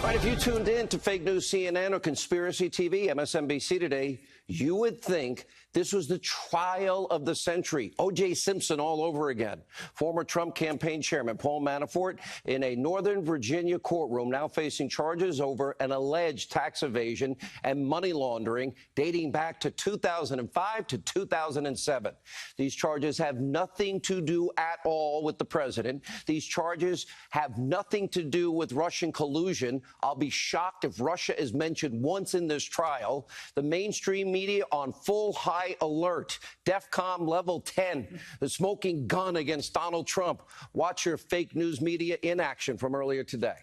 right, if you tuned in to fake news CNN or conspiracy TV, MSNBC today, you would think this was the trial of the century. O.J. Simpson all over again. Former Trump campaign chairman Paul Manafort in a Northern Virginia courtroom now facing charges over an alleged tax evasion and money laundering dating back to 2005 to 2007. These charges have nothing to do at all with the president. These charges have nothing to do with Russian collusion. I'll be shocked if Russia is mentioned once in this trial. The mainstream media on full high alert, DEFCON level 10, the smoking gun against Donald Trump. Watch your fake news media in action from earlier today.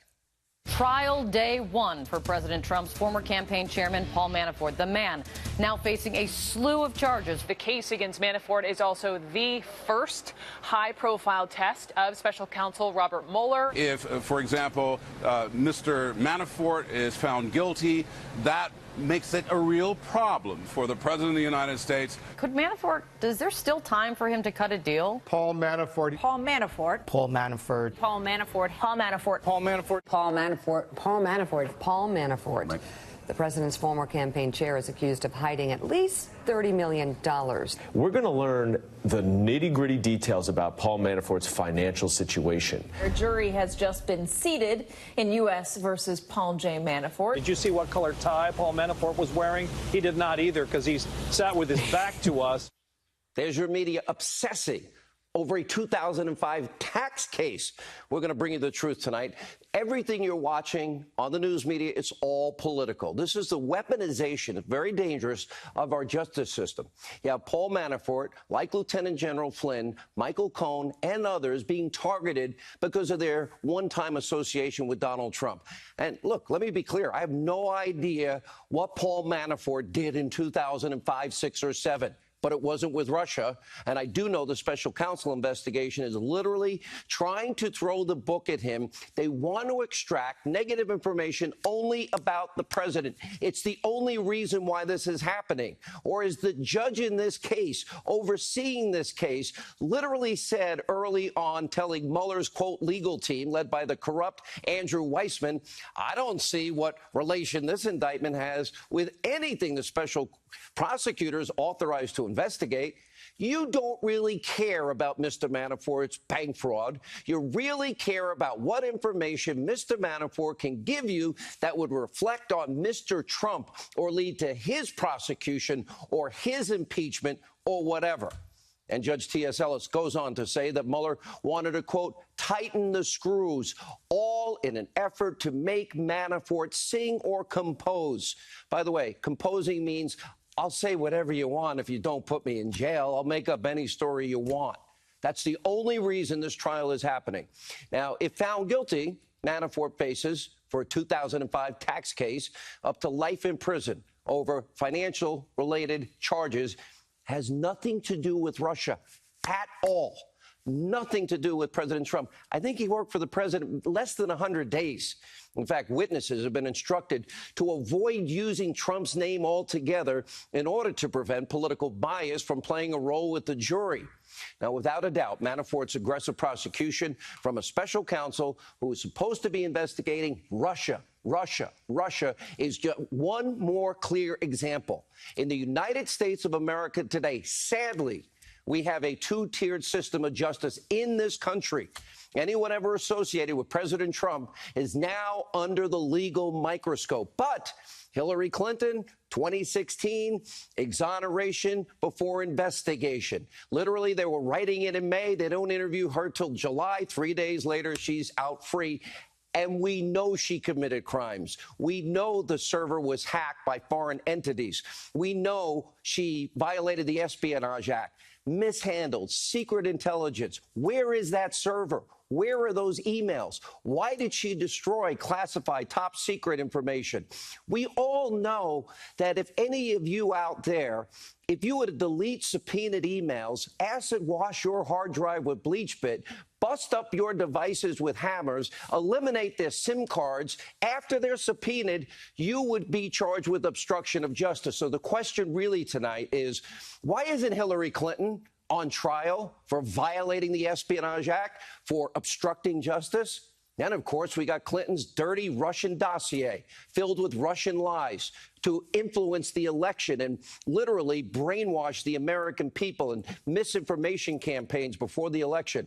Trial day one for President Trump's former campaign chairman, Paul Manafort, the man now facing a slew of charges. The case against Manafort is also the first high-profile test of special counsel Robert Mueller. If, for example, Mr. Manafort is found guilty, that makes it a real problem for the President of the United States. Could Manafort, is there still time for him to cut a deal? Paul Manafort. Paul Manafort. Paul Manafort. Paul Manafort. Paul Manafort. Paul Manafort. Paul Manafort. Paul Manafort. Paul Manafort. Right. The president's former campaign chair is accused of hiding at least $30 million. We're going to learn the nitty-gritty details about Paul Manafort's financial situation. A jury has just been seated in U.S. versus Paul J. Manafort. Did you see what color tie Paul Manafort was wearing? He did not either, because he's sat with his back to us. There's your media obsessing over a 2005 tax case. We're going to bring you the truth tonight. Everything you're watching on the news media, it's all political. This is the weaponization, very dangerous, of our justice system. You have Paul Manafort, like Lieutenant General Flynn, Michael Cohen, and others being targeted because of their one-time association with Donald Trump. And look, let me be clear. I have no idea what Paul Manafort did in 2005, 6, or 7. But it wasn't with Russia. And I do know the special counsel investigation is literally trying to throw the book at him. They want to extract negative information only about the president. It's the only reason why this is happening. Or as the judge in this case, overseeing this case, literally said early on, telling Mueller's, quote, legal team, led by the corrupt Andrew Weissman, I don't see what relation this indictment has with anything the special prosecutors authorized to investigate. You don't really care about Mr. Manafort's bank fraud. You really care about what information Mr. Manafort can give you that would reflect on Mr. Trump or lead to his prosecution or his impeachment or whatever. And Judge T.S. Ellis goes on to say that Mueller wanted to, quote, tighten the screws, all in an effort to make Manafort sing or compose. By the way, composing means I'll say whatever you want if you don't put me in jail. I'll make up any story you want. That's the only reason this trial is happening. Now, if found guilty, Manafort faces, for a 2005 tax case, up to life in prison over financial-related charges. Has nothing to do with Russia at all. Nothing to do with President Trump. I think he worked for the president less than 100 days. In fact, witnesses have been instructed to avoid using Trump's name altogether in order to prevent political bias from playing a role with the jury. Now, without a doubt, Manafort's aggressive prosecution from a special counsel who is supposed to be investigating Russia is just one more clear example. In the United States of America today, sadly, we have a two-tiered system of justice in this country. Anyone ever associated with President Trump is now under the legal microscope. But Hillary Clinton, 2016, exoneration before investigation. Literally, they were writing it in May. They don't interview her till July. 3 days later, she's out free. And we know she committed crimes. We know the server was hacked by foreign entities. We know she violated the Espionage Act, mishandled secret intelligence. Where is that server? Where are those emails? Why did she destroy classified top secret information? We all know that if any of you out there, if you were to delete subpoenaed emails, acid wash your hard drive with bleach bit, bust up your devices with hammers, eliminate their SIM cards after they're subpoenaed, you would be charged with obstruction of justice. So the question really tonight is, why isn't Hillary Clinton on trial for violating the Espionage Act, for obstructing justice? And, of course, we got Clinton's dirty Russian dossier filled with Russian lies to influence the election and literally brainwash the American people and misinformation campaigns before the election.